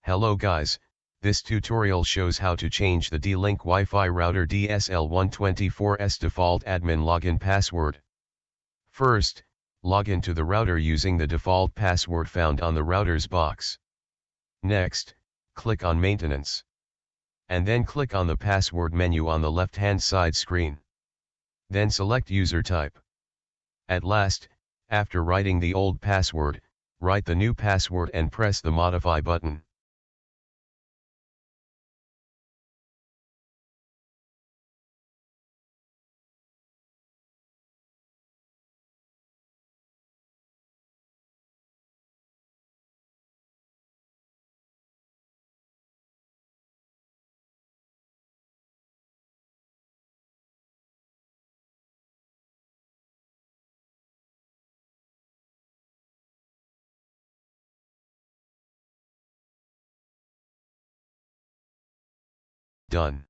Hello guys, this tutorial shows how to change the D-Link Wi-Fi Router DSL-124's default admin login password. First, log into the router using the default password found on the router's box. Next, click on Maintenance. And then click on the password menu on the left-hand side screen. Then select user type. At last, after writing the old password, write the new password and press the Modify button. Done.